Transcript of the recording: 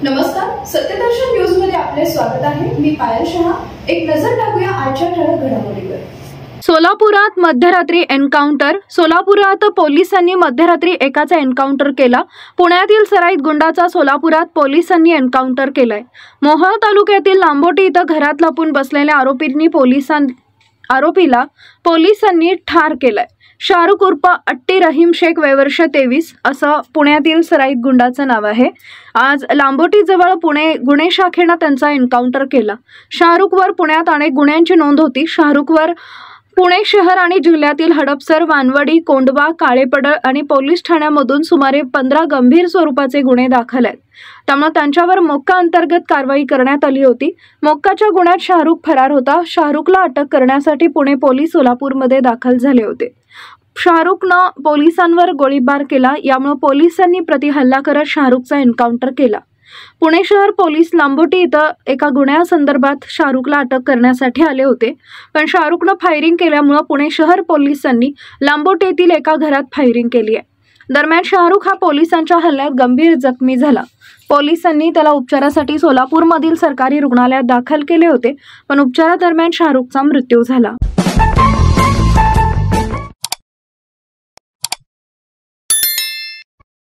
नमस्कार, सत्यदर्शन न्यूज मध्ये आपले स्वागत आहे। मी पायल शहा। एक नजर टाकूया आजच्या ठळक घडामोडीवर। सोलापुरात मध्यरात्री एन्काउंटर। सोलापुरात पोलिसांनी मध्यरात्री एकाचा एन्काउंटर केला। पुण्यातील सराईत गुंडाचा सोलापुरात पोलिसांनी एन्काउंटर केलाय। मोहोळ तालुक्यातील लांबोटी इथं घरात लपून बसलेल्या आरोपीला पोलिसांनी ठार केलाय। शाहरुख उर्फ अट्टी रहीम शेख वय वर्ष 23 असं पुण्यातील सराईत गुंडाचं नाव आहे। आज लांबोटी जवळ पुणे गुन्हे शाखेनं त्यांचा एन्काउंटर केला। शाहरुखवर पुण्यात अनेक गुन्ह्यांची नोंद होती। शाहरुखवर पुणे शहर आणि जिल्ह्यातील हडपसर, वानवडी, कोंडवा, काळेपडळ आणि पोलीस ठाण्यामधून सुमारे 15 गंभीर स्वरूपाचे गुन्हे दाखल आहेत। त्यामुळे त्यांच्यावर मोक्का अंतर्गत कारवाई करण्यात आली होती। मोक्काच्या गुन्ह्यात शाहरुख फरार होता। शाहरुखला अटक करण्यासाठी पुणे पोलीस सोलापूरमध्ये दाखल झाले होते। शाहरुखनं पोलिसांवर गोळीबार केला, यामुळे पोलिसांनी प्रतिहल्ला करत शाहरुखचा एन्काउंटर केला। पुणे शहर पोलीस लांबोटी इथं एका गुन्ह्यासंदर्भात शाहरुखला अटक करण्यासाठी आले होते, पण शाहरुखनं फायरिंग केल्यामुळे पुणे शहर पोलिसांनी लांबोटी येथील एका घरात फायरिंग केली आहे। दरम्यान शाहरुख हा पोलिसांच्या हल्ल्यात गंभीर जखमी झाला। पोलिसांनी त्याला उपचारासाठी सोलापूरमधील सरकारी रुग्णालयात दाखल केले होते, पण उपचारादरम्यान शाहरुखचा मृत्यू झाला।